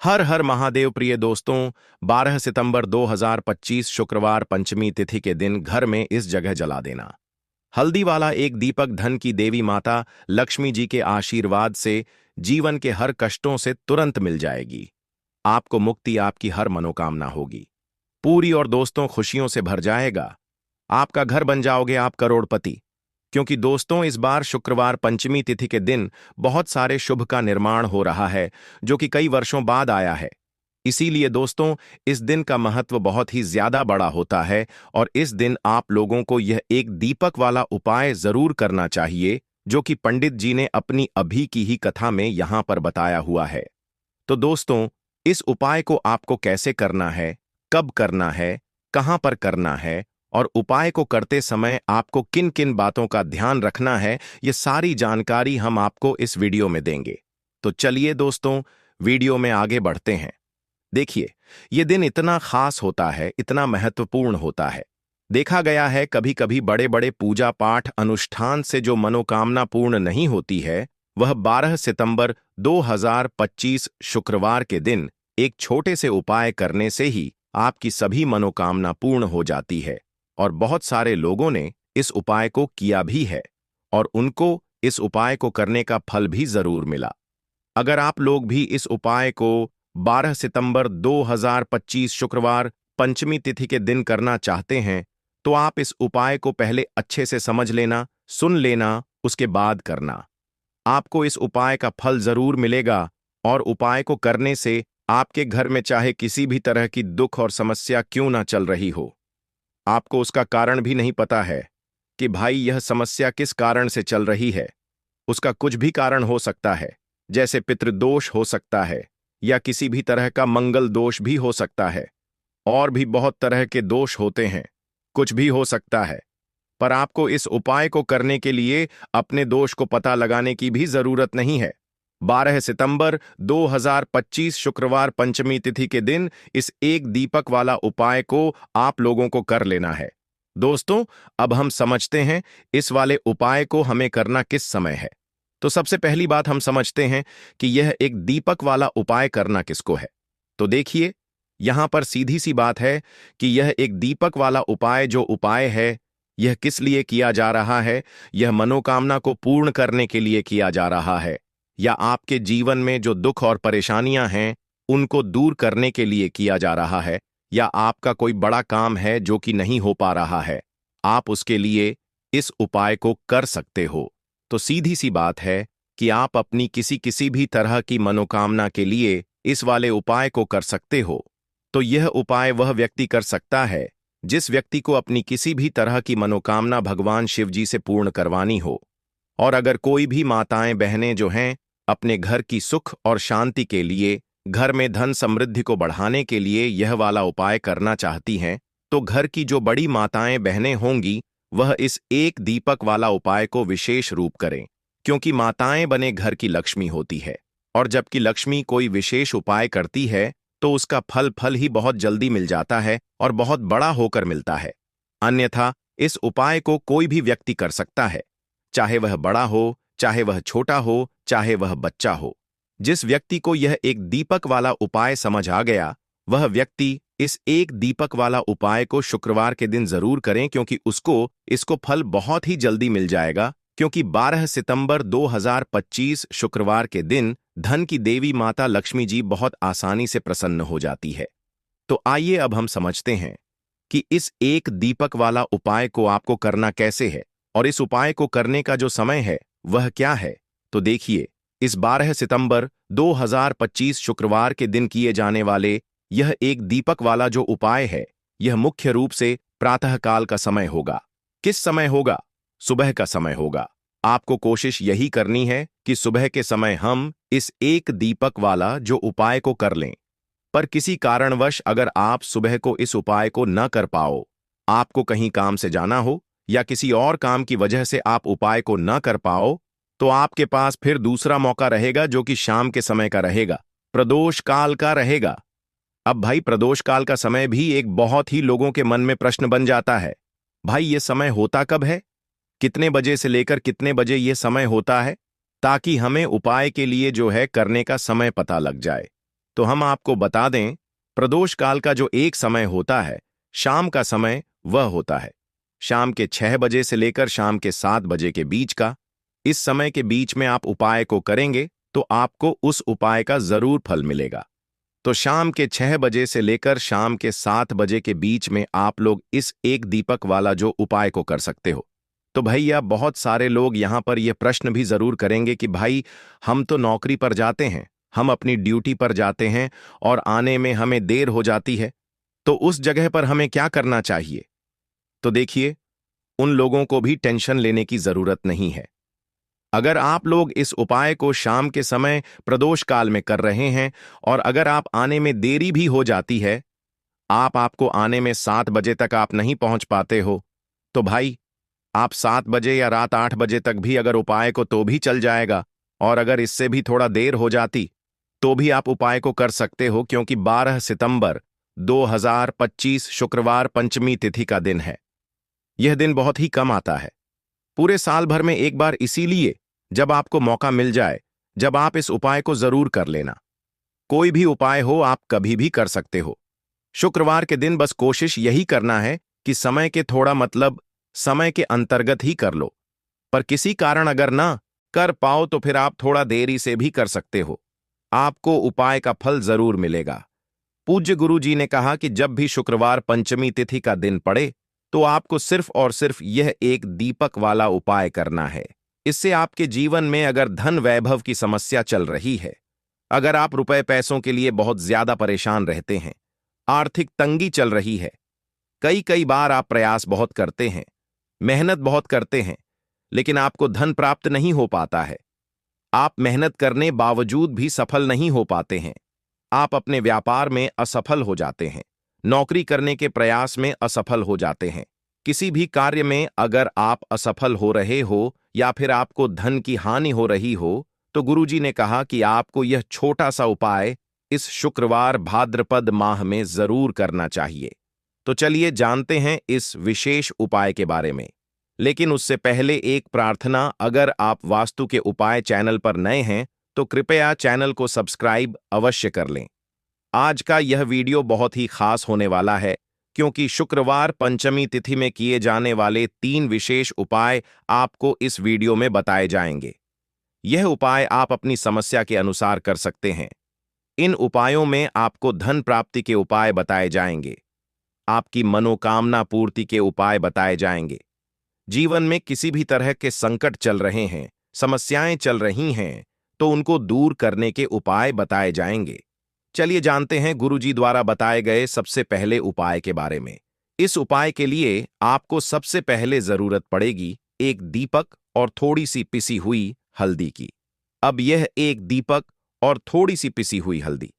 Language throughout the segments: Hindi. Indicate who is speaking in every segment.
Speaker 1: हर हर महादेव प्रिय दोस्तों। 12 सितंबर 2025 शुक्रवार पंचमी तिथि के दिन घर में इस जगह जला देना हल्दी वाला एक दीपक धन की देवी माता लक्ष्मी जी के आशीर्वाद से जीवन के हर कष्टों से तुरंत मिल जाएगी। आपको मुक्ति, आपकी हर मनोकामना होगी पूरी और दोस्तों खुशियों से भर जाएगा। आपका घर बन जाओगे आप करोड़पति। क्योंकि दोस्तों इस बार शुक्रवार पंचमी तिथि के दिन बहुत सारे शुभ का निर्माण हो रहा है जो कि कई वर्षों बाद आया है। इसीलिए दोस्तों इस दिन का महत्व बहुत ही ज्यादा बड़ा होता है और इस दिन आप लोगों को यह एक दीपक वाला उपाय जरूर करना चाहिए जो कि पंडित जी ने अपनी अभी की ही कथा में यहां पर बताया हुआ है। तो दोस्तों इस उपाय को आपको कैसे करना है, कब करना है, कहां पर करना है और उपाय को करते समय आपको किन किन बातों का ध्यान रखना है, ये सारी जानकारी हम आपको इस वीडियो में देंगे। तो चलिए दोस्तों वीडियो में आगे बढ़ते हैं। देखिए ये दिन इतना खास होता है, इतना महत्वपूर्ण होता है। देखा गया है कभी कभी बड़े बड़े पूजा पाठ अनुष्ठान से जो मनोकामना पूर्ण नहीं होती है वह 12 सितंबर 2025 शुक्रवार के दिन एक छोटे से उपाय करने से ही आपकी सभी मनोकामना पूर्ण हो जाती है। और बहुत सारे लोगों ने इस उपाय को किया भी है और उनको इस उपाय को करने का फल भी जरूर मिला। अगर आप लोग भी इस उपाय को 12 सितंबर 2025 शुक्रवार पंचमी तिथि के दिन करना चाहते हैं तो आप इस उपाय को पहले अच्छे से समझ लेना, सुन लेना, उसके बाद करना। आपको इस उपाय का फल जरूर मिलेगा और उपाय को करने से आपके घर में चाहे किसी भी तरह की दुख और समस्या क्यों ना चल रही हो, आपको उसका कारण भी नहीं पता है कि भाई यह समस्या किस कारण से चल रही है। उसका कुछ भी कारण हो सकता है, जैसे पितृदोष हो सकता है या किसी भी तरह का मंगल दोष भी हो सकता है। और भी बहुत तरह के दोष होते हैं, कुछ भी हो सकता है। पर आपको इस उपाय को करने के लिए अपने दोष को पता लगाने की भी जरूरत नहीं है। 12 सितंबर 2025 शुक्रवार पंचमी तिथि के दिन इस एक दीपक वाला उपाय को आप लोगों को कर लेना है। दोस्तों अब हम समझते हैं इस वाले उपाय को हमें करना किस समय है। तो सबसे पहली बात हम समझते हैं कि यह एक दीपक वाला उपाय करना किसको है। तो देखिए यहां पर सीधी सी बात है कि यह एक दीपक वाला उपाय जो उपाय है यह किस लिए किया जा रहा है। यह मनोकामना को पूर्ण करने के लिए किया जा रहा है या आपके जीवन में जो दुख और परेशानियां हैं उनको दूर करने के लिए किया जा रहा है, या आपका कोई बड़ा काम है जो कि नहीं हो पा रहा है, आप उसके लिए इस उपाय को कर सकते हो। तो सीधी सी बात है कि आप अपनी किसी भी तरह की मनोकामना के लिए इस वाले उपाय को कर सकते हो। तो यह उपाय वह व्यक्ति कर सकता है जिस व्यक्ति को अपनी किसी भी तरह की मनोकामना भगवान शिव जी से पूर्ण करवानी हो। और अगर कोई भी माताएं बहनें जो हैं अपने घर की सुख और शांति के लिए, घर में धन समृद्धि को बढ़ाने के लिए यह वाला उपाय करना चाहती हैं, तो घर की जो बड़ी माताएं बहनें होंगी वह इस एक दीपक वाला उपाय को विशेष रूप करें। क्योंकि माताएं बने घर की लक्ष्मी होती है और जबकि लक्ष्मी कोई विशेष उपाय करती है तो उसका फल ही बहुत जल्दी मिल जाता है और बहुत बड़ा होकर मिलता है। अन्यथा इस उपाय को कोई भी व्यक्ति कर सकता है, चाहे वह बड़ा हो, चाहे वह छोटा हो, चाहे वह बच्चा हो। जिस व्यक्ति को यह एक दीपक वाला उपाय समझ आ गया वह व्यक्ति इस एक दीपक वाला उपाय को शुक्रवार के दिन जरूर करें, क्योंकि उसको इसको फल बहुत ही जल्दी मिल जाएगा। क्योंकि 12 सितंबर 2025 शुक्रवार के दिन धन की देवी माता लक्ष्मी जी बहुत आसानी से प्रसन्न हो जाती है। तो आइए अब हम समझते हैं कि इस एक दीपक वाला उपाय को आपको करना कैसे है और इस उपाय को करने का जो समय है वह क्या है। तो देखिए इस 12 सितंबर 2025 शुक्रवार के दिन किए जाने वाले यह एक दीपक वाला जो उपाय है यह मुख्य रूप से प्रातःकाल का समय होगा। किस समय होगा? सुबह का समय होगा। आपको कोशिश यही करनी है कि सुबह के समय हम इस एक दीपक वाला जो उपाय को कर लें। पर किसी कारणवश अगर आप सुबह को इस उपाय को न कर पाओ, आपको कहीं काम से जाना हो या किसी और काम की वजह से आप उपाय को न कर पाओ, तो आपके पास फिर दूसरा मौका रहेगा जो कि शाम के समय का रहेगा, प्रदोष काल का रहेगा। अब भाई प्रदोष काल का समय भी एक बहुत ही लोगों के मन में प्रश्न बन जाता है, भाई ये समय होता कब है, कितने बजे से लेकर कितने बजे ये समय होता है, ताकि हमें उपाय के लिए जो है करने का समय पता लग जाए। तो हम आपको बता दें, प्रदोष काल का जो एक समय होता है, शाम का समय, वह होता है शाम के 6 बजे से लेकर शाम के 7 बजे के बीच का। इस समय के बीच में आप उपाय को करेंगे तो आपको उस उपाय का जरूर फल मिलेगा। तो शाम के 6 बजे से लेकर शाम के 7 बजे के बीच में आप लोग इस एक दीपक वाला जो उपाय को कर सकते हो। तो भैया, बहुत सारे लोग यहां पर यह प्रश्न भी जरूर करेंगे कि भाई, हम तो नौकरी पर जाते हैं, हम अपनी ड्यूटी पर जाते हैं और आने में हमें देर हो जाती है, तो उस जगह पर हमें क्या करना चाहिए? तो देखिए, उन लोगों को भी टेंशन लेने की जरूरत नहीं है। अगर आप लोग इस उपाय को शाम के समय प्रदोष काल में कर रहे हैं और अगर आप आने में देरी भी हो जाती है, आपको आने में 7 बजे तक आप नहीं पहुंच पाते हो, तो भाई, आप 7 बजे या रात 8 बजे तक भी अगर उपाय को तो भी चल जाएगा। और अगर इससे भी थोड़ा देर हो जाती तो भी आप उपाय को कर सकते हो, क्योंकि 12 सितंबर 2025 शुक्रवार पंचमी तिथि का दिन है। यह दिन बहुत ही कम आता है, पूरे साल भर में एक बार, इसीलिए जब आपको मौका मिल जाए, जब आप इस उपाय को जरूर कर लेना। कोई भी उपाय हो, आप कभी भी कर सकते हो। शुक्रवार के दिन बस कोशिश यही करना है कि समय के थोड़ा मतलब समय के अंतर्गत ही कर लो। पर किसी कारण अगर ना कर पाओ तो फिर आप थोड़ा देरी से भी कर सकते हो, आपको उपाय का फल जरूर मिलेगा। पूज्य गुरु जी ने कहा कि जब भी शुक्रवार पंचमी तिथि का दिन पड़े तो आपको सिर्फ और सिर्फ यह एक दीपक वाला उपाय करना है। इससे आपके जीवन में अगर धन वैभव की समस्या चल रही है, अगर आप रुपए पैसों के लिए बहुत ज्यादा परेशान रहते हैं, आर्थिक तंगी चल रही है, कई कई बार आप प्रयास बहुत करते हैं, मेहनत बहुत करते हैं, लेकिन आपको धन प्राप्त नहीं हो पाता है, आप मेहनत करने बावजूद भी सफल नहीं हो पाते हैं, आप अपने व्यापार में असफल हो जाते हैं, नौकरी करने के प्रयास में असफल हो जाते हैं, किसी भी कार्य में अगर आप असफल हो रहे हो या फिर आपको धन की हानि हो रही हो, तो गुरुजी ने कहा कि आपको यह छोटा सा उपाय इस शुक्रवार भाद्रपद माह में जरूर करना चाहिए। तो चलिए जानते हैं इस विशेष उपाय के बारे में। लेकिन उससे पहले एक प्रार्थना, अगर आप वास्तु के उपाय चैनल पर नए हैं तो कृपया चैनल को सब्सक्राइब अवश्य कर लें। आज का यह वीडियो बहुत ही खास होने वाला है, क्योंकि शुक्रवार पंचमी तिथि में किए जाने वाले 3 विशेष उपाय आपको इस वीडियो में बताए जाएंगे। यह उपाय आप अपनी समस्या के अनुसार कर सकते हैं। इन उपायों में आपको धन प्राप्ति के उपाय बताए जाएंगे, आपकी मनोकामना पूर्ति के उपाय बताए जाएंगे। जीवन में किसी भी तरह के संकट चल रहे हैं, समस्याएं चल रही हैं, तो उनको दूर करने के उपाय बताए जाएंगे। चलिए जानते हैं गुरुजी द्वारा बताए गए सबसे पहले उपाय के बारे में। इस उपाय के लिए आपको सबसे पहले जरूरत पड़ेगी एक दीपक और थोड़ी सी पिसी हुई हल्दी की। अब यह एक दीपक और थोड़ी सी पिसी हुई हल्दी,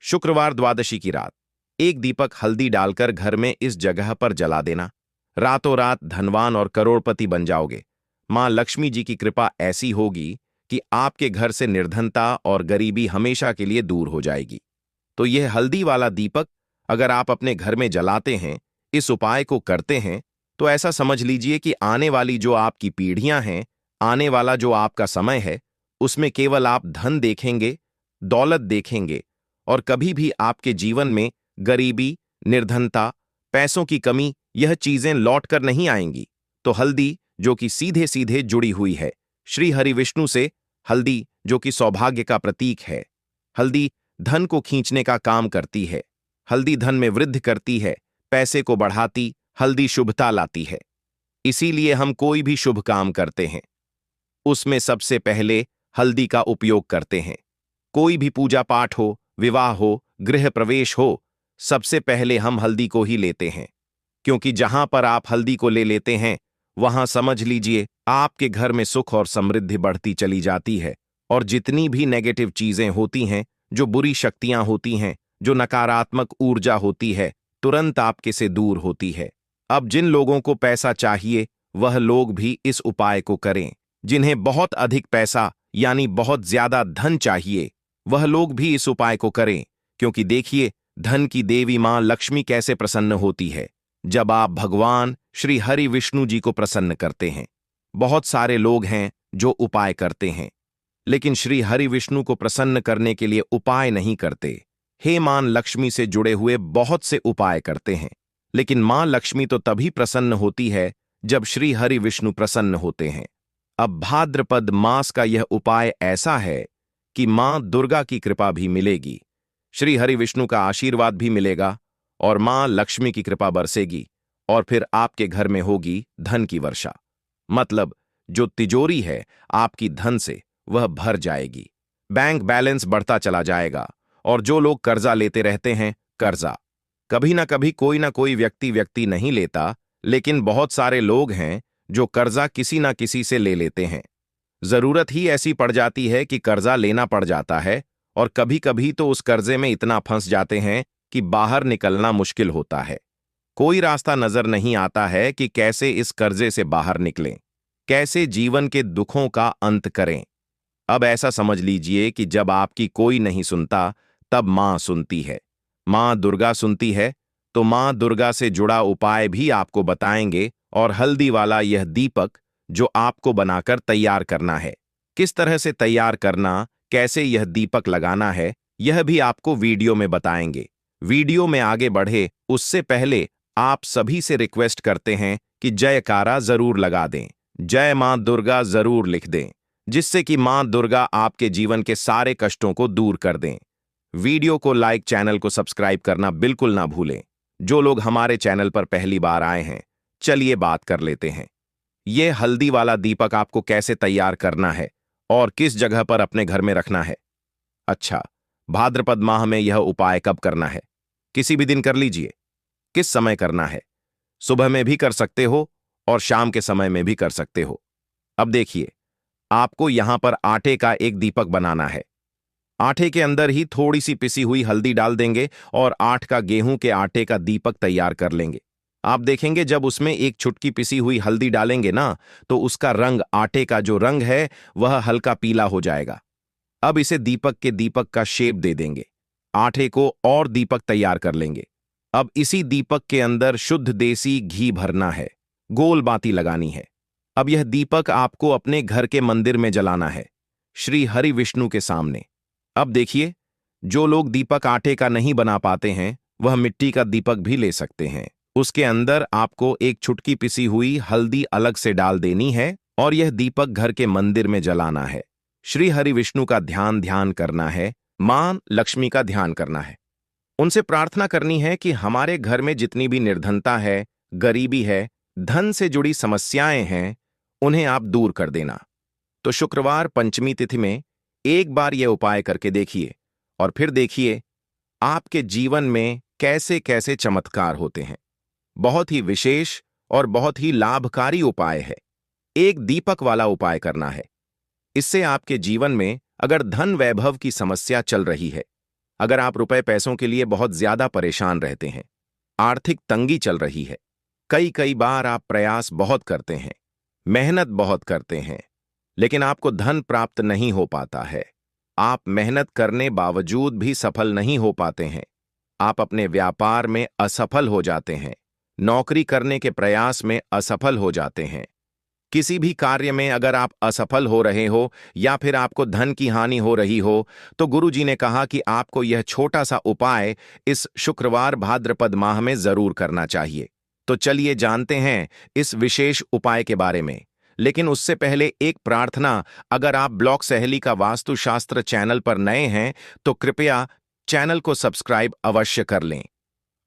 Speaker 1: शुक्रवार द्वादशी की रात एक दीपक हल्दी डालकर घर में इस जगह पर जला देना। रातों रात धनवान और करोड़पति बन जाओगे। मां लक्ष्मी जी की कृपा ऐसी होगी कि आपके घर से निर्धनता और गरीबी हमेशा के लिए दूर हो जाएगी। तो यह हल्दी वाला दीपक अगर आप अपने घर में जलाते हैं, इस उपाय को करते हैं, तो ऐसा समझ लीजिए कि आने वाली जो आपकी पीढ़ियां हैं, आने वाला जो आपका समय है, उसमें केवल आप धन देखेंगे, दौलत देखेंगे और कभी भी आपके जीवन में गरीबी, निर्धनता, पैसों की कमी, यह चीजें लौटकर नहीं आएंगी। तो हल्दी जो कि सीधे सीधे जुड़ी हुई है श्री हरि विष्णु से, हल्दी जो कि सौभाग्य का प्रतीक है, हल्दी धन को खींचने का काम करती है, हल्दी धन में वृद्धि करती है, पैसे को बढ़ाती, हल्दी शुभता लाती है। इसीलिए हम कोई भी शुभ काम करते हैं, उसमें सबसे पहले हल्दी का उपयोग करते हैं। कोई भी पूजा पाठ हो, विवाह हो, गृह प्रवेश हो, सबसे पहले हम हल्दी को ही लेते हैं, क्योंकि जहां पर आप हल्दी को ले लेते हैं, वहां समझ लीजिए आपके घर में सुख और समृद्धि बढ़ती चली जाती है और जितनी भी नेगेटिव चीजें होती हैं, जो बुरी शक्तियां होती हैं, जो नकारात्मक ऊर्जा होती है, तुरंत आपके से दूर होती है। अब जिन लोगों को पैसा चाहिए वह लोग भी इस उपाय को करें, जिन्हें बहुत अधिक पैसा यानी बहुत ज्यादा धन चाहिए वह लोग भी इस उपाय को करें, क्योंकि देखिए धन की देवी मां लक्ष्मी कैसे प्रसन्न होती है जब आप भगवान श्री हरि विष्णु जी को प्रसन्न करते हैं। बहुत सारे लोग हैं जो उपाय करते हैं, लेकिन श्री हरि विष्णु को प्रसन्न करने के लिए उपाय नहीं करते, हे मां लक्ष्मी से जुड़े हुए बहुत से उपाय करते हैं, लेकिन मां लक्ष्मी तो तभी प्रसन्न होती है जब श्री हरि विष्णु प्रसन्न होते हैं। अब भाद्रपद मास का यह उपाय ऐसा है कि मां दुर्गा की कृपा भी मिलेगी, श्री हरि विष्णु का आशीर्वाद भी मिलेगा और मां लक्ष्मी की कृपा बरसेगी और फिर आपके घर में होगी धन की वर्षा। मतलब जो तिजोरी है आपकी धन से वह भर जाएगी, बैंक बैलेंस बढ़ता चला जाएगा। और जो लोग कर्जा लेते रहते हैं, कर्जा कभी ना कोई व्यक्ति नहीं लेता, लेकिन बहुत सारे लोग हैं जो कर्जा किसी ना किसी से ले लेते हैं। जरूरत ही ऐसी पड़ जाती है कि कर्जा लेना पड़ जाता है और कभी कभी तो उस कर्जे में इतना फंस जाते हैं कि बाहर निकलना मुश्किल होता है। कोई रास्ता नजर नहीं आता है कि कैसे इस कर्जे से बाहर निकलें, कैसे जीवन के दुखों का अंत करें। अब ऐसा समझ लीजिए कि जब आपकी कोई नहीं सुनता, तब मां सुनती है, मां दुर्गा सुनती है। तो मां दुर्गा से जुड़ा उपाय भी आपको बताएंगे और हल्दी वाला यह दीपक जो आपको बनाकर तैयार करना है, किस तरह से तैयार करना, कैसे यह दीपक लगाना है, यह भी आपको वीडियो में बताएंगे। वीडियो में आगे बढ़े उससे पहले आप सभी से रिक्वेस्ट करते हैं कि जयकारा जरूर लगा दें, जय मां दुर्गा जरूर लिख दें, जिससे कि मां दुर्गा आपके जीवन के सारे कष्टों को दूर कर दें। वीडियो को लाइक, चैनल को सब्सक्राइब करना बिल्कुल ना भूलें। जो लोग हमारे चैनल पर पहली बार आए हैं, चलिए बात कर लेते हैं। यह हल्दी वाला दीपक आपको कैसे तैयार करना है और किस जगह पर अपने घर में रखना है। अच्छा, भाद्रपद माह में यह उपाय कब करना है? किसी भी दिन कर लीजिए। किस समय करना है? सुबह में भी कर सकते हो और शाम के समय में भी कर सकते हो। अब देखिए, आपको यहां पर आटे का एक दीपक बनाना है। आटे के अंदर ही थोड़ी सी पिसी हुई हल्दी डाल देंगे और 8 का गेहूं के आटे का दीपक तैयार कर लेंगे। आप देखेंगे जब उसमें एक चुटकी पिसी हुई हल्दी डालेंगे ना, तो उसका रंग, आटे का जो रंग है वह हल्का पीला हो जाएगा। अब इसे दीपक का शेप दे देंगे, आटे को और दीपक तैयार कर लेंगे। अब इसी दीपक के अंदर शुद्ध देसी घी भरना है, गोल बाती लगानी है। अब यह दीपक आपको अपने घर के मंदिर में जलाना है, श्री हरि विष्णु के सामने। अब देखिए, जो लोग दीपक आटे का नहीं बना पाते हैं, वह मिट्टी का दीपक भी ले सकते हैं। उसके अंदर आपको एक चुटकी पिसी हुई हल्दी अलग से डाल देनी है और यह दीपक घर के मंदिर में जलाना है। श्री हरि विष्णु का ध्यान करना है, मां लक्ष्मी का ध्यान करना है। उनसे प्रार्थना करनी है कि हमारे घर में जितनी भी निर्धनता है, गरीबी है, धन से जुड़ी समस्याएं हैं, उन्हें आप दूर कर देना। तो शुक्रवार पंचमी तिथि में एक बार यह उपाय करके देखिए और फिर देखिए आपके जीवन में कैसे कैसे चमत्कार होते हैं। बहुत ही विशेष और बहुत ही लाभकारी उपाय है। एक दीपक वाला उपाय करना है। इससे आपके जीवन में अगर धन वैभव की समस्या चल रही है, अगर आप रुपए पैसों के लिए बहुत ज्यादा परेशान रहते हैं, आर्थिक तंगी चल रही है, कई बार आप प्रयास बहुत करते हैं, मेहनत बहुत करते हैं, लेकिन आपको धन प्राप्त नहीं हो पाता है, आप मेहनत करने बावजूद भी सफल नहीं हो पाते हैं, आप अपने व्यापार में असफल हो जाते हैं, नौकरी करने के प्रयास में असफल हो जाते हैं, किसी भी कार्य में अगर आप असफल हो रहे हो या फिर आपको धन की हानि हो रही हो, तो गुरुजी ने कहा कि आपको यह छोटा सा उपाय इस शुक्रवार भाद्रपद माह में जरूर करना चाहिए। तो चलिए जानते हैं इस विशेष उपाय के बारे में। लेकिन उससे पहले एक प्रार्थना, अगर आप ब्लॉग सहेली का वास्तुशास्त्र चैनल पर नए हैं तो कृपया चैनल को सब्सक्राइब अवश्य कर लें।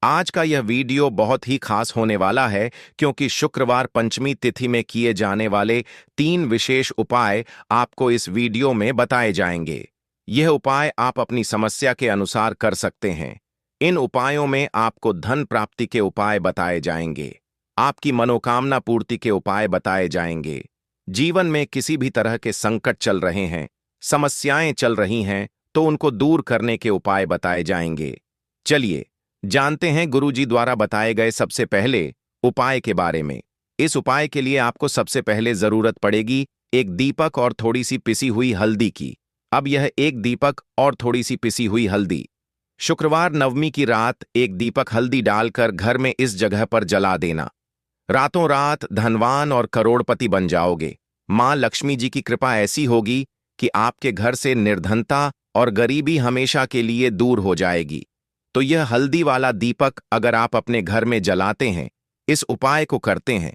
Speaker 1: आज का यह वीडियो बहुत ही खास होने वाला है, क्योंकि शुक्रवार पंचमी तिथि में किए जाने वाले 3 विशेष उपाय आपको इस वीडियो में बताए जाएंगे। यह उपाय आप अपनी समस्या के अनुसार कर सकते हैं। इन उपायों में आपको धन प्राप्ति के उपाय बताए जाएंगे, आपकी मनोकामना पूर्ति के उपाय बताए जाएंगे। जीवन में किसी भी तरह के संकट चल रहे हैं, समस्याएं चल रही हैं, तो उनको दूर करने के उपाय बताए जाएंगे। चलिए जानते हैं गुरुजी द्वारा बताए गए सबसे पहले उपाय के बारे में। इस उपाय के लिए आपको सबसे पहले जरूरत पड़ेगी एक दीपक और थोड़ी सी पिसी हुई हल्दी की। अब यह एक दीपक और थोड़ी सी पिसी हुई हल्दी शुक्रवार नवमी की रात एक दीपक हल्दी डालकर घर में इस जगह पर जला देना। रातों रात धनवान और करोड़पति बन जाओगे। मां लक्ष्मी जी की कृपा ऐसी होगी कि आपके घर से निर्धनता और गरीबी हमेशा के लिए दूर हो जाएगी। तो यह हल्दी वाला दीपक अगर आप अपने घर में जलाते हैं, इस उपाय को करते हैं,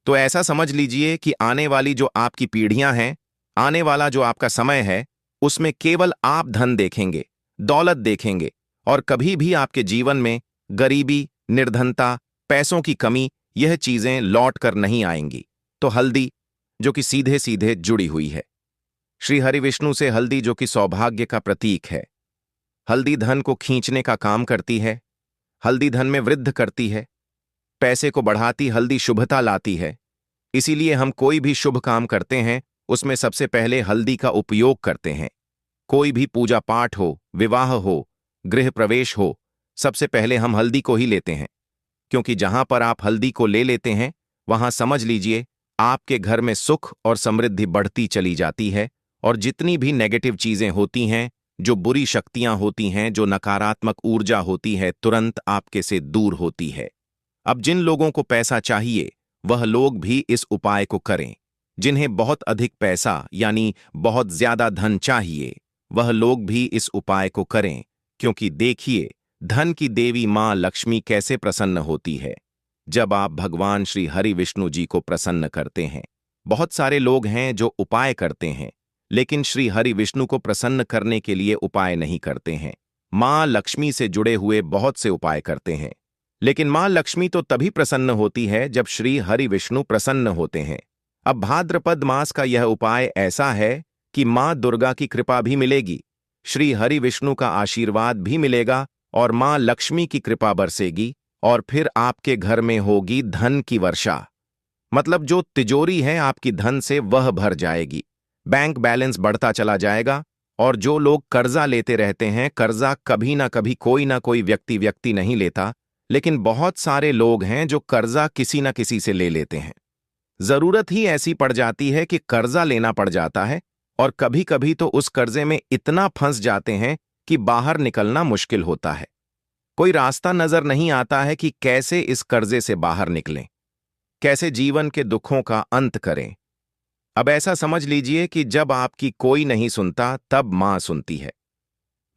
Speaker 1: तो ऐसा समझ लीजिए कि आने वाली जो आपकी पीढ़ियां हैं, आने वाला जो आपका समय है, उसमें केवल आप धन देखेंगे, दौलत देखेंगे, और कभी भी आपके जीवन में गरीबी, निर्धनता, पैसों की कमी, यह चीजें लौट कर नहीं आएंगी। तो हल्दी, जो कि सीधे सीधे जुड़ी हुई है श्री हरिविष्णु से, हल्दी जो कि सौभाग्य का प्रतीक है, हल्दी धन को खींचने का काम करती है, हल्दी धन में वृद्धि करती है, पैसे को बढ़ाती, हल्दी शुभता लाती है। इसीलिए हम कोई भी शुभ काम करते हैं, उसमें सबसे पहले हल्दी का उपयोग करते हैं। कोई भी पूजा पाठ हो, विवाह हो, गृह प्रवेश हो, सबसे पहले हम हल्दी को ही लेते हैं। क्योंकि जहां पर आप हल्दी को ले लेते हैं, वहां समझ लीजिए आपके घर में सुख और समृद्धि बढ़ती चली जाती है, और जितनी भी नेगेटिव चीजें होती हैं, जो बुरी शक्तियां होती हैं, जो नकारात्मक ऊर्जा होती है, तुरंत आपके से दूर होती है। अब जिन लोगों को पैसा चाहिए, वह लोग भी इस उपाय को करें। जिन्हें बहुत अधिक पैसा यानी बहुत ज्यादा धन चाहिए, वह लोग भी इस उपाय को करें। क्योंकि देखिए, धन की देवी मां लक्ष्मी कैसे प्रसन्न होती है जब आप भगवान श्री हरि विष्णु जी को प्रसन्न करते हैं। बहुत सारे लोग हैं जो उपाय करते हैं, लेकिन श्री हरि विष्णु को प्रसन्न करने के लिए उपाय नहीं करते हैं। मां लक्ष्मी से जुड़े हुए बहुत से उपाय करते हैं, लेकिन मां लक्ष्मी तो तभी प्रसन्न होती है जब श्री हरि विष्णु प्रसन्न होते हैं। अब भाद्रपद मास का यह उपाय ऐसा है कि मां दुर्गा की कृपा भी मिलेगी, श्री हरि विष्णु का आशीर्वाद भी मिलेगा, और मां लक्ष्मी की कृपा बरसेगी, और फिर आपके घर में होगी धन की वर्षा। मतलब जो तिजोरी है आपकी धन से, वह भर जाएगी, बैंक बैलेंस बढ़ता चला जाएगा। और जो लोग कर्जा लेते रहते हैं, कर्जा कभी ना कोई व्यक्ति नहीं लेता, लेकिन बहुत सारे लोग हैं जो कर्जा किसी न किसी से ले लेते हैं। जरूरत ही ऐसी पड़ जाती है कि कर्जा लेना पड़ जाता है, और कभी कभी तो उस कर्जे में इतना फंस जाते हैं कि बाहर निकलना मुश्किल होता है। कोई रास्ता नजर नहीं आता है कि कैसे इस कर्जे से बाहर निकलें, कैसे जीवन के दुखों का अंत करें। अब ऐसा समझ लीजिए कि जब आपकी कोई नहीं सुनता, तब मां सुनती है।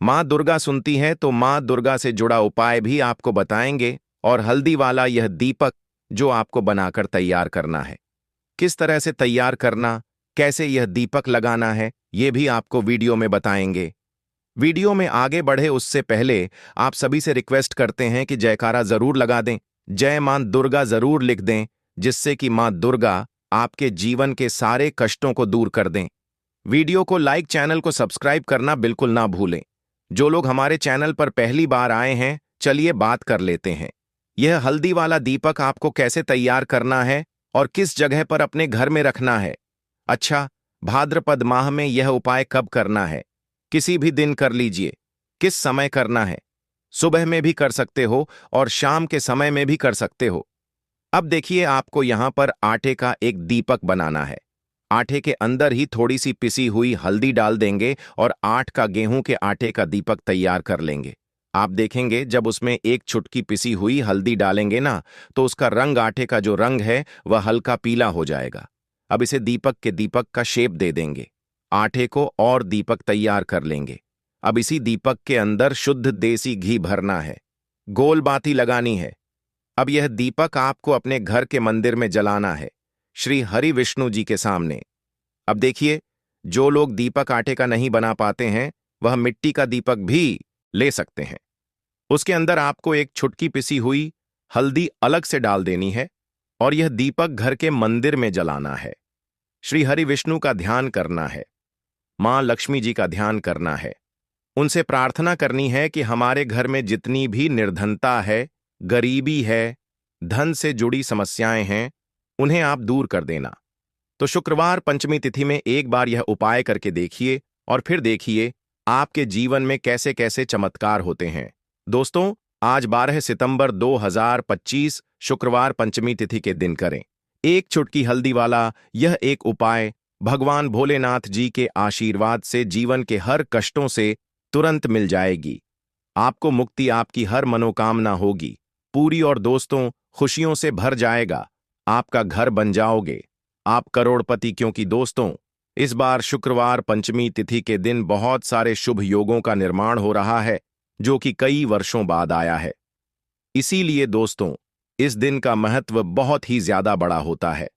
Speaker 1: मां दुर्गा सुनती है, तो मां दुर्गा से जुड़ा उपाय भी आपको बताएंगे, और हल्दी वाला यह दीपक जो आपको बनाकर तैयार करना है, किस तरह से तैयार करना, कैसे यह दीपक लगाना है, ये भी आपको वीडियो में बताएंगे। वीडियो में आगे बढ़े उससे पहले आप सभी से रिक्वेस्ट करते हैं कि जयकारा जरूर लगा दें, जय मां दुर्गा जरूर लिख दें, जिससे कि मां दुर्गा आपके जीवन के सारे कष्टों को दूर कर दें। वीडियो को लाइक, चैनल को सब्सक्राइब करना बिल्कुल ना भूलें। जो लोग हमारे चैनल पर पहली बार आए हैं, चलिए बात कर लेते हैं। यह हल्दी वाला दीपक आपको कैसे तैयार करना है और किस जगह पर अपने घर में रखना है। अच्छा, भाद्रपद माह में यह उपाय कब करना है? किसी भी दिन कर लीजिए। किस समय करना है? सुबह में भी कर सकते हो और शाम के समय में भी कर सकते हो। अब देखिए, आपको यहां पर आटे का एक दीपक बनाना है। आटे के अंदर ही थोड़ी सी पिसी हुई हल्दी डाल देंगे और 8 का गेहूं के आटे का दीपक तैयार कर लेंगे। आप देखेंगे जब उसमें एक चुटकी पिसी हुई हल्दी डालेंगे ना, तो उसका रंग, आटे का जो रंग है वह हल्का पीला हो जाएगा। अब इसे दीपक के दीपक का शेप दे देंगे, आटे को और दीपक तैयार कर लेंगे। अब इसी दीपक के अंदर शुद्ध देसी घी भरना है, गोल बाती लगानी है। अब यह दीपक आपको अपने घर के मंदिर में जलाना है, श्री हरि विष्णु जी के सामने। अब देखिए, जो लोग दीपक आटे का नहीं बना पाते हैं, वह मिट्टी का दीपक भी ले सकते हैं। उसके अंदर आपको एक छुटकी पिसी हुई हल्दी अलग से डाल देनी है, और यह दीपक घर के मंदिर में जलाना है। श्री हरि विष्णु का ध्यान करना है, मां लक्ष्मी जी का ध्यान करना है। उनसे प्रार्थना करनी है कि हमारे घर में जितनी भी निर्धनता है, गरीबी है, धन से जुड़ी समस्याएं हैं, उन्हें आप दूर कर देना। तो शुक्रवार पंचमी तिथि में एक बार यह उपाय करके देखिए, और फिर देखिए आपके जीवन में कैसे कैसे चमत्कार होते हैं। दोस्तों, आज 12 सितंबर 2025 शुक्रवार पंचमी तिथि के दिन करें एक चुटकी हल्दी वाला यह एक उपाय। भगवान भोलेनाथ जी के आशीर्वाद से जीवन के हर कष्टों से तुरंत मिल जाएगी। आपको मुक्ति, आपकी हर मनोकामना होगी पूरी, और दोस्तों, खुशियों से भर जाएगा। आपका घर बन जाओगे, आप करोड़पति। क्योंकि दोस्तों, इस बार शुक्रवार पंचमी तिथि के दिन बहुत सारे शुभ योगों का निर्माण हो रहा है, जो कि कई वर्षों बाद आया है। इसीलिए दोस्तों, इस दिन का महत्व बहुत ही ज्यादा बड़ा होता है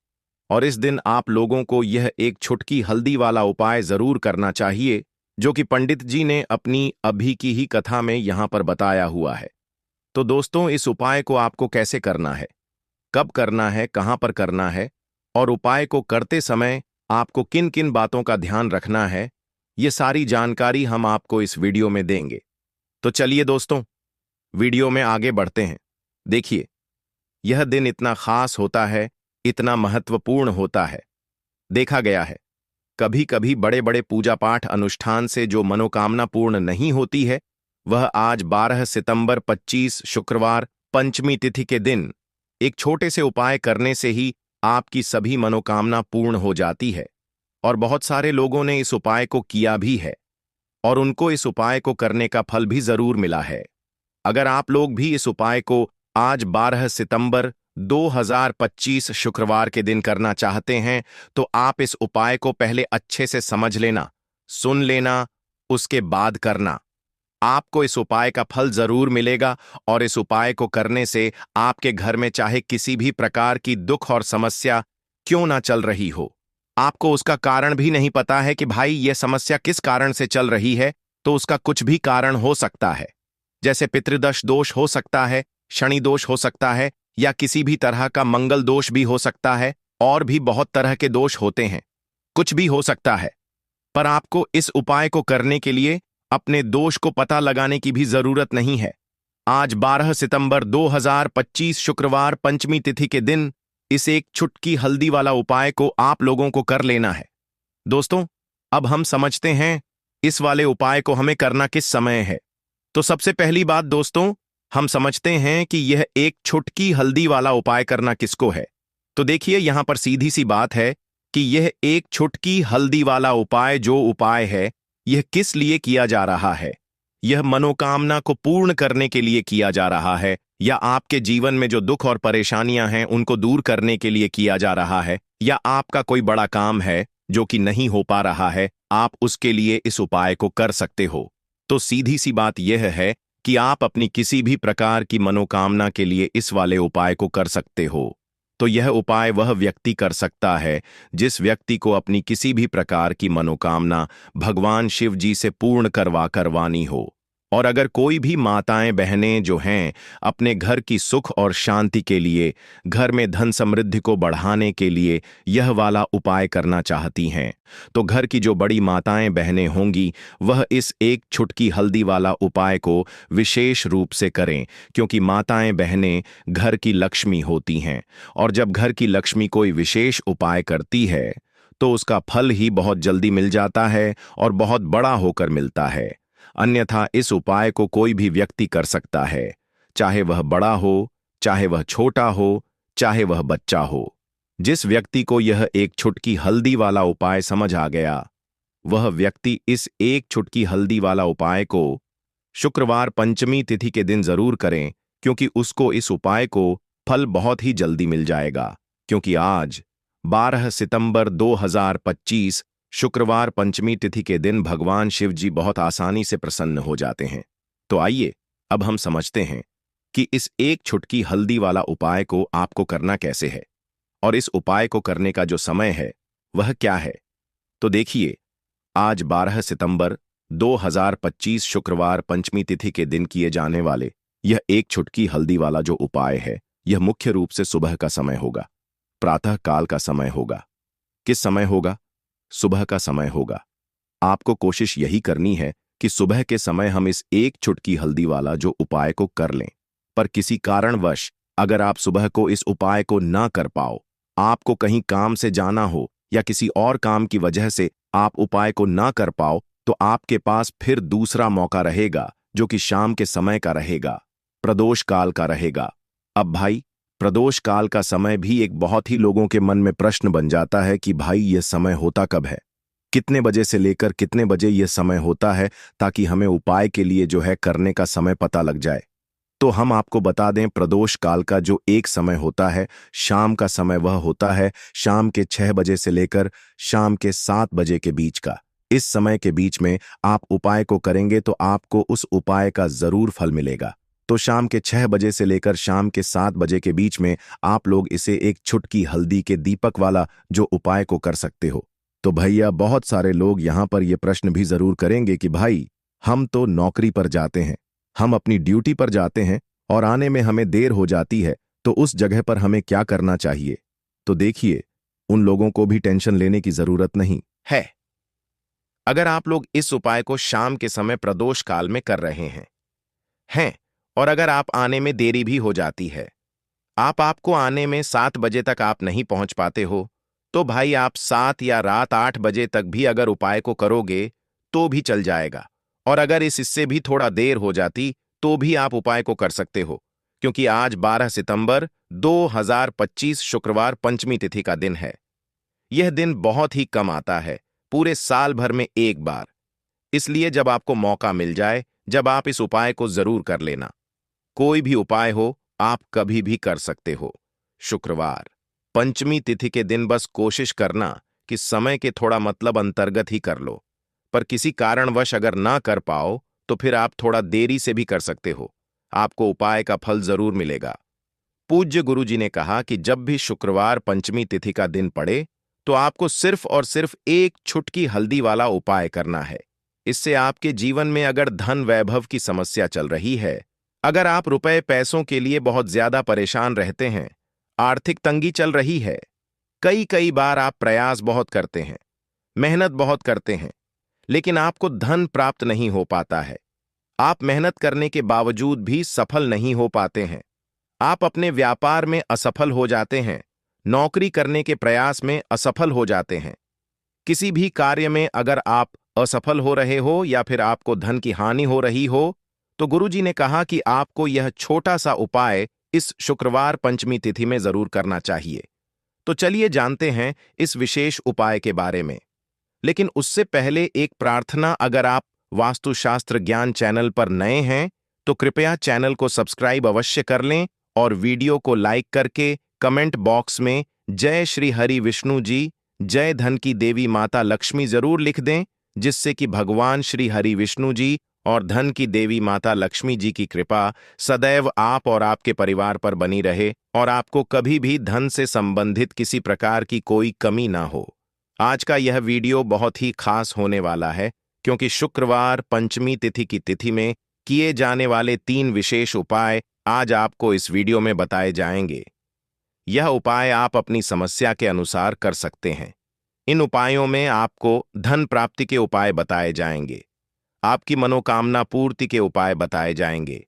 Speaker 1: और इस दिन आप लोगों को यह एक छुटकी हल्दी वाला उपाय जरूर करना चाहिए, जो कि पंडित जी ने अपनी अभी की ही कथा में यहां पर बताया हुआ है। तो दोस्तों, इस उपाय को आपको कैसे करना है, कब करना है, कहां पर करना है और उपाय को करते समय आपको किन किन बातों का ध्यान रखना है, ये सारी जानकारी हम आपको इस वीडियो में देंगे। तो चलिए दोस्तों, वीडियो में आगे बढ़ते हैं। देखिए, यह दिन इतना खास होता है, इतना महत्वपूर्ण होता है। देखा गया है, कभी कभी बड़े बड़े पूजा पाठ अनुष्ठान से जो मनोकामना पूर्ण नहीं होती है, वह आज 12 सितंबर 25 शुक्रवार पंचमी तिथि के दिन एक छोटे से उपाय करने से ही आपकी सभी मनोकामना पूर्ण हो जाती है। और बहुत सारे लोगों ने इस उपाय को किया भी है और उनको इस उपाय को करने का फल भी जरूर मिला है। अगर आप लोग भी इस उपाय को आज 12 सितंबर 2025 शुक्रवार के दिन करना चाहते हैं, तो आप इस उपाय को पहले अच्छे से समझ लेना, सुन लेना, उसके बाद करना। आपको इस उपाय का फल जरूर मिलेगा और इस उपाय को करने से आपके घर में चाहे किसी भी प्रकार की दुख और समस्या क्यों ना चल रही हो, आपको उसका कारण भी नहीं पता है कि भाई यह समस्या किस कारण से चल रही है, तो उसका कुछ भी कारण हो सकता है। जैसे पितृदोष दोष हो सकता है, शनि दोष हो सकता है, या किसी भी तरह का मंगल दोष भी हो सकता है, और भी बहुत तरह के दोष होते हैं, कुछ भी हो सकता है। पर आपको इस उपाय को करने के लिए अपने दोष को पता लगाने की भी जरूरत नहीं है। आज 12 सितंबर 2025 शुक्रवार पंचमी तिथि के दिन इस एक छुटकी हल्दी वाला उपाय को आप लोगों को कर लेना है। दोस्तों, अब हम समझते हैं इस वाले उपाय को हमें करना किस समय है। तो सबसे पहली बात दोस्तों, हम समझते हैं कि यह एक छुटकी हल्दी वाला उपाय करना किसको है। तो देखिए, यहां पर सीधी सी बात है कि यह एक छुटकी हल्दी वाला उपाय जो उपाय है, यह किस लिए किया जा रहा है। यह मनोकामना को पूर्ण करने के लिए किया जा रहा है, या आपके जीवन में जो दुख और परेशानियां हैं उनको दूर करने के लिए किया जा रहा है, या आपका कोई बड़ा काम है जो कि नहीं हो पा रहा है, आप उसके लिए इस उपाय को कर सकते हो। तो सीधी सी बात यह है कि आप अपनी किसी भी प्रकार की मनोकामना के लिए इस वाले उपाय को कर सकते हो। तो यह उपाय वह व्यक्ति कर सकता है जिस व्यक्ति को अपनी किसी भी प्रकार की मनोकामना भगवान शिव जी से पूर्ण करवानी हो। और अगर कोई भी माताएं बहनें जो हैं अपने घर की सुख और शांति के लिए, घर में धन समृद्धि को बढ़ाने के लिए यह वाला उपाय करना चाहती हैं, तो घर की जो बड़ी माताएं बहनें होंगी वह इस एक छुटकी हल्दी वाला उपाय को विशेष रूप से करें, क्योंकि माताएं बहनें घर की लक्ष्मी होती हैं और जब घर की लक्ष्मी कोई विशेष उपाय करती है तो उसका फल ही बहुत जल्दी मिल जाता है और बहुत बड़ा होकर मिलता है। अन्यथा इस उपाय को कोई भी व्यक्ति कर सकता है, चाहे वह बड़ा हो, चाहे वह छोटा हो, चाहे वह बच्चा हो। जिस व्यक्ति को यह एक छुटकी हल्दी वाला उपाय समझ आ गया, वह व्यक्ति इस एक छुटकी हल्दी वाला उपाय को शुक्रवार पंचमी तिथि के दिन जरूर करें, क्योंकि उसको इस उपाय को फल बहुत ही जल्दी मिल जाएगा। क्योंकि आज 12 सितंबर 2025 शुक्रवार पंचमी तिथि के दिन भगवान शिव जी बहुत आसानी से प्रसन्न हो जाते हैं। तो आइए अब हम समझते हैं कि इस एक छुटकी हल्दी वाला उपाय को आपको करना कैसे है और इस उपाय को करने का जो समय है वह क्या है। तो देखिए, आज 12 सितंबर 2025 शुक्रवार पंचमी तिथि के दिन किए जाने वाले यह एक छुटकी हल्दी वाला जो उपाय है, यह मुख्य रूप से सुबह का समय होगा, प्रातः काल का समय होगा। किस समय होगा? सुबह का समय होगा। आपको कोशिश यही करनी है कि सुबह के समय हम इस एक छुटकी हल्दी वाला जो उपाय को कर लें। पर किसी कारणवश अगर आप सुबह को इस उपाय को ना कर पाओ, आपको कहीं काम से जाना हो या किसी और काम की वजह से आप उपाय को ना कर पाओ, तो आपके पास फिर दूसरा मौका रहेगा जो कि शाम के समय का रहेगा, प्रदोष काल का रहेगा। अब भाई, प्रदोष काल का समय भी एक बहुत ही लोगों के मन में प्रश्न बन जाता है कि भाई यह समय होता कब है, कितने बजे से लेकर कितने बजे यह समय होता है, ताकि हमें उपाय के लिए जो है करने का समय पता लग जाए। तो हम आपको बता दें, प्रदोष काल का जो एक समय होता है, शाम का समय, वह होता है शाम के 6 बजे से लेकर शाम के 7 बजे के बीच का। इस समय के बीच में आप उपाय को करेंगे तो आपको उस उपाय का जरूर फल मिलेगा। तो शाम के 6 बजे से लेकर शाम के 7 बजे के बीच में आप लोग इसे एक छुटकी हल्दी के दीपक वाला जो उपाय को कर सकते हो। तो भैया, बहुत सारे लोग यहाँ पर ये प्रश्न भी जरूर करेंगे कि भाई, हम तो नौकरी पर जाते हैं, हम अपनी ड्यूटी पर जाते हैं और आने में हमें देर हो जाती है, तो उस जगह पर हमें क्या करना चाहिए? तो देखिए, उन लोगों को भी टेंशन लेने की जरूरत नहीं है। अगर आप लोग इस उपाय को शाम के समय प्रदोष काल में कर रहे हैं और अगर आप आने में देरी भी हो जाती है, आपको आने में 7 बजे तक आप नहीं पहुंच पाते हो, तो भाई आप 7 या रात 8 बजे तक भी अगर उपाय को करोगे तो भी चल जाएगा। और अगर इससे भी थोड़ा देर हो जाती तो भी आप उपाय को कर सकते हो, क्योंकि आज 12 सितंबर 2025 शुक्रवार पंचमी तिथि का दिन है। यह दिन बहुत ही कम आता है, पूरे साल भर में एक बार। इसलिए जब आपको मौका मिल जाए, जब आप इस उपाय को जरूर कर लेना। कोई भी उपाय हो, आप कभी भी कर सकते हो। शुक्रवार पंचमी तिथि के दिन बस कोशिश करना कि समय के थोड़ा मतलब अंतर्गत ही कर लो, पर किसी कारणवश अगर ना कर पाओ तो फिर आप थोड़ा देरी से भी कर सकते हो, आपको उपाय का फल जरूर मिलेगा। पूज्य गुरुजी ने कहा कि जब भी शुक्रवार पंचमी तिथि का दिन पड़े तो आपको सिर्फ और सिर्फ एक छुटकी हल्दी वाला उपाय करना है। इससे आपके जीवन में अगर धन वैभव की समस्या चल रही है, अगर आप रुपए पैसों के लिए बहुत ज्यादा परेशान रहते हैं, आर्थिक तंगी चल रही है, कई कई बार आप प्रयास बहुत करते हैं, मेहनत बहुत करते हैं, लेकिन आपको धन प्राप्त नहीं हो पाता है, आप मेहनत करने के बावजूद भी सफल नहीं हो पाते हैं, आप अपने व्यापार में असफल हो जाते हैं, नौकरी करने के प्रयास में असफल हो जाते हैं, किसी भी कार्य में अगर आप असफल हो रहे हो या फिर आपको धन की हानि हो रही हो, तो गुरुजी ने कहा कि आपको यह छोटा सा उपाय इस शुक्रवार पंचमी तिथि में जरूर करना चाहिए। तो चलिए जानते हैं इस विशेष उपाय के बारे में। लेकिन उससे पहले एक प्रार्थना, अगर आप वास्तुशास्त्र ज्ञान चैनल पर नए हैं तो कृपया चैनल को सब्सक्राइब अवश्य कर लें और वीडियो को लाइक करके कमेंट बॉक्स में जय श्री हरि विष्णु जी, जय धन की देवी माता लक्ष्मी जरूर लिख दें, जिससे कि भगवान श्री हरि विष्णु जी और धन की देवी माता लक्ष्मी जी की कृपा सदैव आप और आपके परिवार पर बनी रहे और आपको कभी भी धन से संबंधित किसी प्रकार की कोई कमी ना हो। आज का यह वीडियो बहुत ही खास होने वाला है, क्योंकि शुक्रवार पंचमी तिथि की तिथि में किए जाने वाले 3 विशेष उपाय आज आपको इस वीडियो में बताए जाएंगे। यह उपाय आप अपनी समस्या के अनुसार कर सकते हैं। इन उपायों में आपको धन प्राप्ति के उपाय बताए जाएंगे, आपकी मनोकामना पूर्ति के उपाय बताए जाएंगे।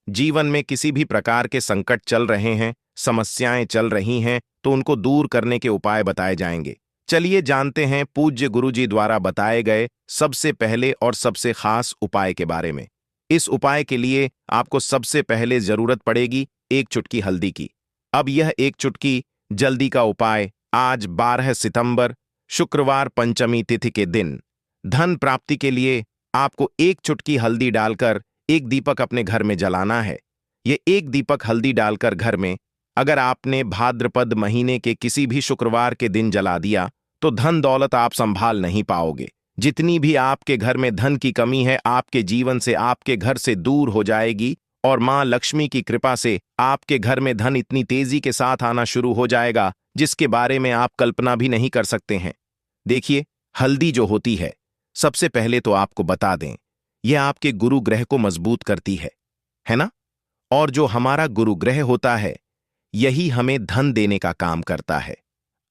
Speaker 1: जीवन में किसी भी प्रकार के संकट चल रहे हैं, समस्याएं चल रही हैं, तो उनको दूर करने के उपाय बताए जाएंगे। चलिए जानते हैं पूज्य गुरुजी द्वारा बताए गए सबसे पहले और सबसे खास उपाय के बारे में। इस उपाय के लिए आपको सबसे पहले जरूरत पड़ेगी एक चुटकी हल्दी की। अब यह एक चुटकी जल्दी का उपाय आज 12 सितंबर शुक्रवार पंचमी तिथि के दिन धन प्राप्ति के लिए आपको एक चुटकी हल्दी डालकर एक दीपक अपने घर में जलाना है। ये एक दीपक हल्दी डालकर घर में अगर आपने भाद्रपद महीने के किसी भी शुक्रवार के दिन जला दिया तो धन दौलत आप संभाल नहीं पाओगे। जितनी भी आपके घर में धन की कमी है, आपके जीवन से, आपके घर से दूर हो जाएगी और मां लक्ष्मी की कृपा से आपके घर में धन इतनी तेजी के साथ आना शुरू हो जाएगा जिसके बारे में आप कल्पना भी नहीं कर सकते हैं। देखिए, हल्दी जो होती सबसे पहले तो आपको बता दें, यह आपके गुरु ग्रह को मजबूत करती है ना? और जो हमारा गुरु ग्रह होता है, यही हमें धन देने का काम करता है।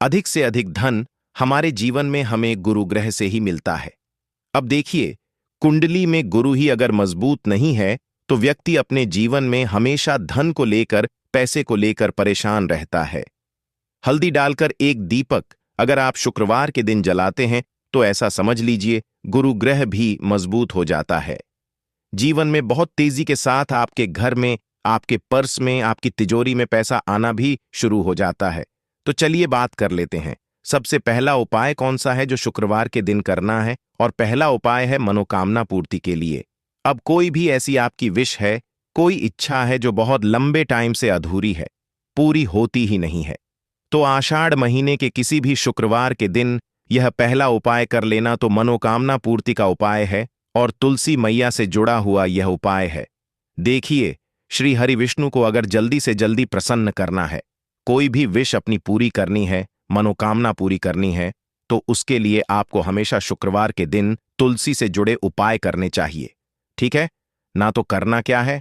Speaker 1: अधिक से अधिक धन हमारे जीवन में हमें गुरु ग्रह से ही मिलता है। अब देखिए, कुंडली में गुरु ही अगर मजबूत नहीं है तो व्यक्ति अपने जीवन में हमेशा धन को लेकर, पैसे को लेकर परेशान रहता है। हल्दी डालकर एक दीपक अगर आप शुक्रवार के दिन जलाते हैं तो ऐसा समझ लीजिए गुरु ग्रह भी मजबूत हो जाता है। जीवन में बहुत तेजी के साथ आपके घर में, आपके पर्स में, आपकी तिजोरी में पैसा आना भी शुरू हो जाता है। तो चलिए बात कर लेते हैं, सबसे पहला उपाय कौन सा है जो शुक्रवार के दिन करना है। और पहला उपाय है मनोकामना पूर्ति के लिए। अब कोई भी ऐसी आपकी विश है कोई इच्छा है जो बहुत लंबे टाइम से अधूरी है, पूरी होती ही नहीं है, तो आषाढ़ महीने के किसी भी शुक्रवार के दिन यह पहला उपाय कर लेना तो मनोकामना पूर्ति का उपाय है और तुलसी मैया से जुड़ा हुआ यह उपाय है। देखिए, श्री हरि विष्णु को अगर जल्दी से जल्दी प्रसन्न करना है, कोई भी विश अपनी पूरी करनी है, मनोकामना पूरी करनी है, तो उसके लिए आपको हमेशा शुक्रवार के दिन तुलसी से जुड़े उपाय करने चाहिए। ठीक है ना? तो करना क्या है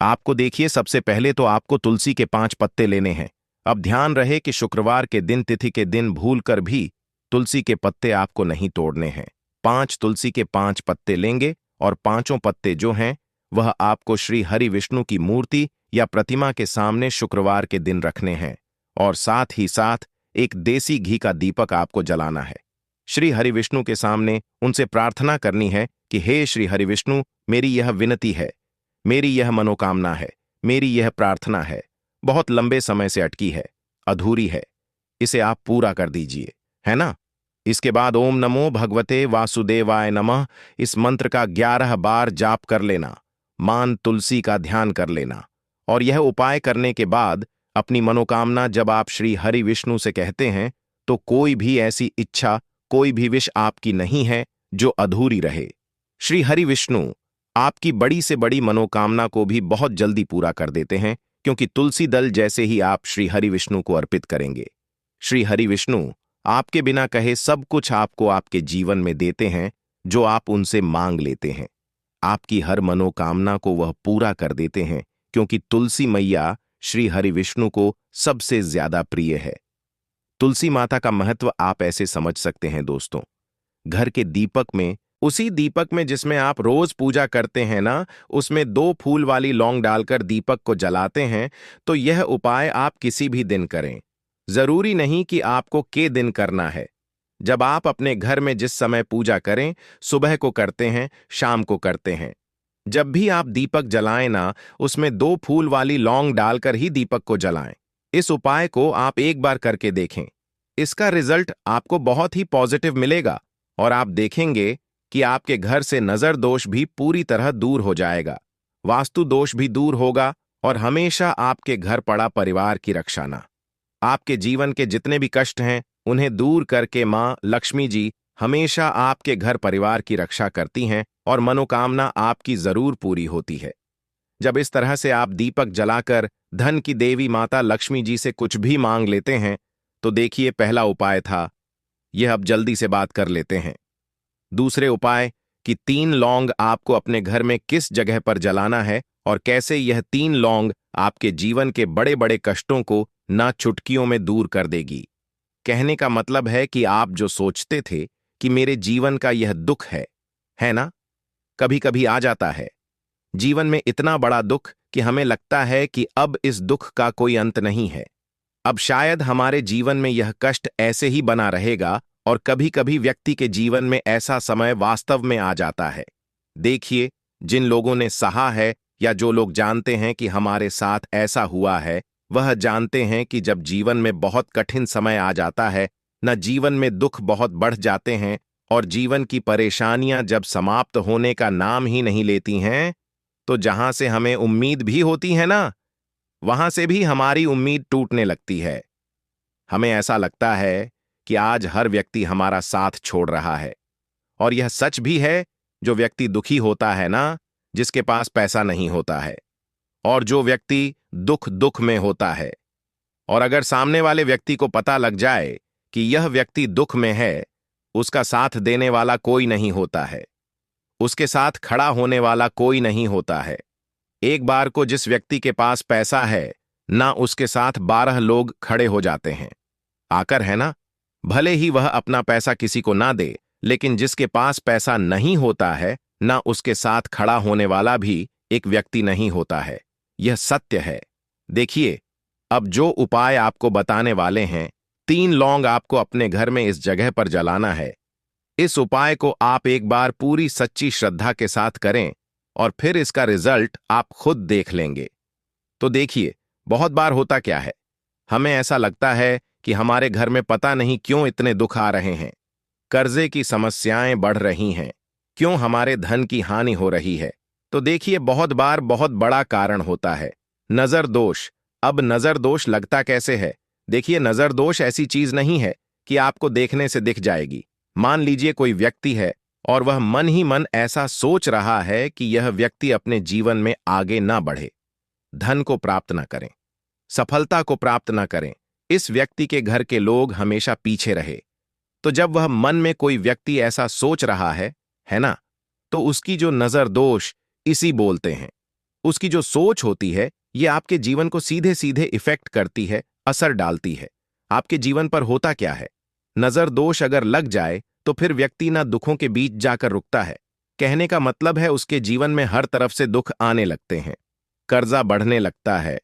Speaker 1: आपको, देखिए, सबसे पहले तो आपको तुलसी के 5 पत्ते लेने हैं। अब ध्यान रहे कि शुक्रवार के दिन, तिथि के दिन भूलकर भी तुलसी के पत्ते आपको नहीं तोड़ने हैं। 5 तुलसी के 5 पत्ते लेंगे और पांचों पत्ते जो हैं वह आपको श्री हरि विष्णु की मूर्ति या प्रतिमा के सामने शुक्रवार के दिन रखने हैं और साथ ही साथ एक देसी घी का दीपक आपको जलाना है। श्री हरि विष्णु के सामने उनसे प्रार्थना करनी है कि हे श्री हरि विष्णु, मेरी यह विनती है, मेरी यह मनोकामना है, मेरी यह प्रार्थना है, बहुत लंबे समय से अटकी है, अधूरी है, इसे आप पूरा कर दीजिए, है ना? इसके बाद ओम नमो भगवते वासुदेवाय नमः इस मंत्र का 11 बार जाप कर लेना, मान तुलसी का ध्यान कर लेना और यह उपाय करने के बाद अपनी मनोकामना जब आप श्री हरि विष्णु से कहते हैं तो कोई भी ऐसी इच्छा, कोई भी विश आपकी नहीं है जो अधूरी रहे। श्री हरि विष्णु आपकी बड़ी से बड़ी मनोकामना को भी बहुत जल्दी पूरा कर देते हैं, क्योंकि तुलसी दल जैसे ही आप श्री हरि विष्णु को अर्पित करेंगे। श्री हरि विष्णु आपके बिना कहे सब कुछ आपको आपके जीवन में देते हैं जो आप उनसे मांग लेते हैं। आपकी हर मनोकामना को वह पूरा कर देते हैं, क्योंकि तुलसी मैया श्री हरि विष्णु को सबसे ज्यादा प्रिय है। तुलसी माता का महत्व आप ऐसे समझ सकते हैं दोस्तों, घर के दीपक में, उसी दीपक में जिसमें आप रोज पूजा करते हैं ना, उसमें 2 फूल वाली लौंग डालकर दीपक को जलाते हैं। तो यह उपाय आप किसी भी दिन करें, जरूरी नहीं कि आपको के दिन करना है। जब आप अपने घर में जिस समय पूजा करें, सुबह को करते हैं, शाम को करते हैं, जब भी आप दीपक जलाएं ना, उसमें 2 फूल वाली लौंग डालकर ही दीपक को जलाएं। इस उपाय को आप एक बार करके देखें, इसका रिजल्ट आपको बहुत ही पॉजिटिव मिलेगा और आप देखेंगे कि आपके घर से नजर दोष भी पूरी तरह दूर हो जाएगा, वास्तु दोष भी दूर होगा और हमेशा आपके घर पड़ा परिवार की रक्षा ना। आपके जीवन के जितने भी कष्ट हैं उन्हें दूर करके मां लक्ष्मी जी हमेशा आपके घर परिवार की रक्षा करती हैं और मनोकामना आपकी जरूर पूरी होती है। जब इस तरह से आप दीपक जलाकर धन की देवी माता लक्ष्मी जी से कुछ भी मांग लेते हैं, तो देखिए, पहला उपाय था यह, अब जल्दी से बात कर लेते हैं। दूसरे उपाय कि 3 लौंग आपको अपने घर में किस जगह पर जलाना है और कैसे यह 3 लौंग आपके जीवन के बड़े बड़े कष्टों को ना चुटकियों में दूर कर देगी। कहने का मतलब है कि आप जो सोचते थे कि मेरे जीवन का यह दुख है ना, कभी कभी आ जाता है जीवन में इतना बड़ा दुख कि हमें लगता है कि अब इस दुख का कोई अंत नहीं है, अब शायद हमारे जीवन में यह कष्ट ऐसे ही बना रहेगा। और कभी कभी व्यक्ति के जीवन में ऐसा समय वास्तव में आ जाता है। देखिए, जिन लोगों ने सहा है या जो लोग जानते हैं कि हमारे साथ ऐसा हुआ है, वह जानते हैं कि जब जीवन में बहुत कठिन समय आ जाता है, न जीवन में दुख बहुत बढ़ जाते हैं और जीवन की परेशानियां जब समाप्त होने का नाम ही नहीं लेती हैं, तो जहां से हमें उम्मीद भी होती है ना, वहां से भी हमारी उम्मीद टूटने लगती है। हमें ऐसा लगता है कि आज हर व्यक्ति हमारा साथ छोड़ रहा है, और यह सच भी है। जो व्यक्ति दुखी होता है ना, जिसके पास पैसा नहीं होता है, और जो व्यक्ति दुख में होता है, और अगर सामने वाले व्यक्ति को पता लग जाए कि यह व्यक्ति दुख में है, उसका साथ देने वाला कोई नहीं होता है, उसके साथ खड़ा होने वाला कोई नहीं होता है। एक बार को जिस व्यक्ति के पास पैसा है ना, उसके साथ 12 लोग खड़े हो जाते हैं आकर, है ना। भले ही वह अपना पैसा किसी को ना दे, लेकिन जिसके पास पैसा नहीं होता है ना, उसके साथ खड़ा होने वाला भी एक व्यक्ति नहीं होता है। यह सत्य है। देखिए, अब जो उपाय आपको बताने वाले हैं, 3 लौंग आपको अपने घर में इस जगह पर जलाना है। इस उपाय को आप एक बार पूरी सच्ची श्रद्धा के साथ करें और फिर इसका रिजल्ट आप खुद देख लेंगे। तो देखिए, बहुत बार होता क्या है, हमें ऐसा लगता है कि हमारे घर में पता नहीं क्यों इतने दुख आ रहे हैं, कर्जे की समस्याएं बढ़ रही हैं, क्यों हमारे धन की हानि हो रही है, तो देखिए बहुत बार बहुत बड़ा कारण होता है नजर दोष। अब नजर दोष लगता कैसे है? देखिए नजर दोष ऐसी चीज नहीं है कि आपको देखने से दिख जाएगी। मान लीजिए कोई व्यक्ति है और वह मन ही मन ऐसा सोच रहा है कि यह व्यक्ति अपने जीवन में आगे ना बढ़े, धन को प्राप्त न करें, सफलता को प्राप्त न करें, इस व्यक्ति के घर के लोग हमेशा पीछे रहे। तो जब वह मन में कोई व्यक्ति ऐसा सोच रहा है ना, तो उसकी जो नजर दोष इसी बोलते हैं। उसकी जो सोच होती है ये आपके जीवन को सीधे सीधे इफेक्ट करती है, असर डालती है। आपके जीवन पर होता क्या है, नजर दोष अगर लग जाए तो फिर व्यक्ति ना दुखों के बीच जाकर रुकता है। कहने का मतलब है उसके जीवन में हर तरफ से दुख आने लगते हैं, कर्जा बढ़ने लगता है,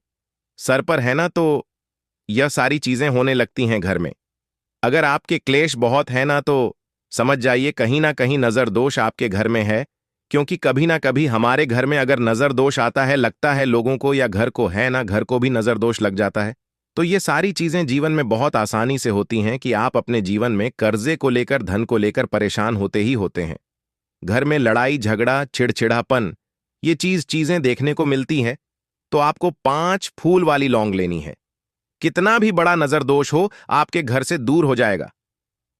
Speaker 1: सर पर है ना, तो यह सारी चीजें होने लगती हैं घर में। अगर आपके क्लेश बहुत है ना, तो समझ जाइए कहीं ना कहीं नजर दोष आपके घर में है। क्योंकि कभी ना कभी हमारे घर में अगर नजर दोष आता है, लगता है लोगों को या घर को, है ना, घर को भी नजर दोष लग जाता है। तो ये सारी चीजें जीवन में बहुत आसानी से होती हैं कि आप अपने जीवन में कर्जे को लेकर, धन को लेकर परेशान होते ही होते हैं। घर में लड़ाई झगड़ा, चिड़चिड़ापन, ये चीजें देखने को मिलती हैं। तो आपको 5 फूल वाली लौंग लेनी है। कितना भी बड़ा नजर दोष हो आपके घर से दूर हो जाएगा।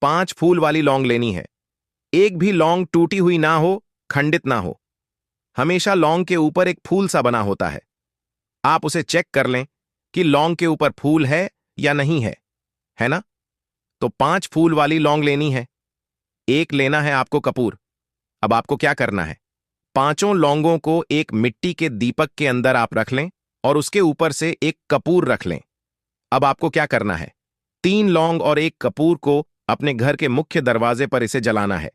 Speaker 1: 5 फूल वाली लौंग लेनी है। एक भी लौंग टूटी हुई ना हो, खंडित ना हो। हमेशा लौंग के ऊपर एक फूल सा बना होता है। आप उसे चेक कर लें कि लौंग के ऊपर फूल है या नहीं है ना? तो 5 फूल वाली लौंग लेनी है। एक लेना है आपको कपूर। अब आपको क्या करना है, पांचों लौंगों को एक मिट्टी के दीपक के अंदर आप रख लें और उसके ऊपर से एक कपूर रख लें। अब आपको क्या करना है, 3 लौंग और एक कपूर को अपने घर के मुख्य दरवाजे पर इसे जलाना है।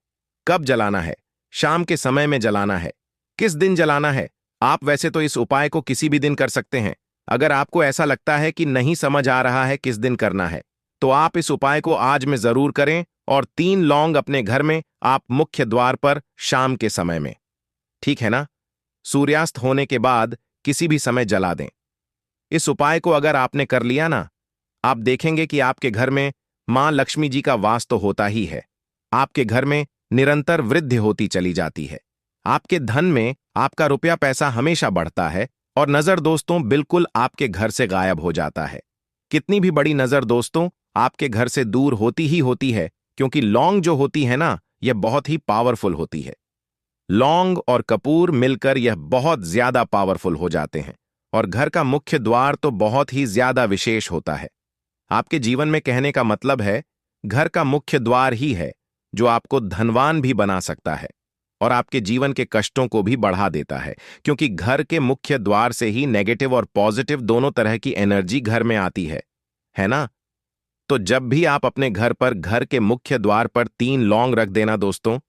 Speaker 1: कब जलाना है? शाम के समय में जलाना है। किस दिन जलाना है? आप वैसे तो इस उपाय को किसी भी दिन कर सकते हैं। अगर आपको ऐसा लगता है कि नहीं समझ आ रहा है किस दिन करना है, तो आप इस उपाय को आज में जरूर करें और 3 लौंग अपने घर में आप मुख्य द्वार पर शाम के समय में, ठीक है ना, सूर्यास्त होने के बाद किसी भी समय जला दें। इस उपाय को अगर आपने कर लिया ना, आप देखेंगे कि आपके घर में मां लक्ष्मी जी का वास तो होता ही है। आपके घर में निरंतर वृद्धि होती चली जाती है। आपके धन में आपका रुपया पैसा हमेशा बढ़ता है और नजर दोस्तों बिल्कुल आपके घर से गायब हो जाता है। कितनी भी बड़ी नजर दोस्तों आपके घर से दूर होती ही होती है, क्योंकि लौंग जो होती है ना, यह बहुत ही पावरफुल होती है। लौंग और कपूर मिलकर यह बहुत ज्यादा पावरफुल हो जाते हैं और घर का मुख्य द्वार तो बहुत ही ज्यादा विशेष होता है। आपके जीवन में कहने का मतलब है घर का मुख्य द्वार ही है जो आपको धनवान भी बना सकता है और आपके जीवन के कष्टों को भी बढ़ा देता है, क्योंकि घर के मुख्य द्वार से ही नेगेटिव और पॉजिटिव दोनों तरह की एनर्जी घर में आती है ना? तो जब भी आप अपने घर पर घर के मुख्य द्वार पर 3 लौंग रख देना दोस्तों,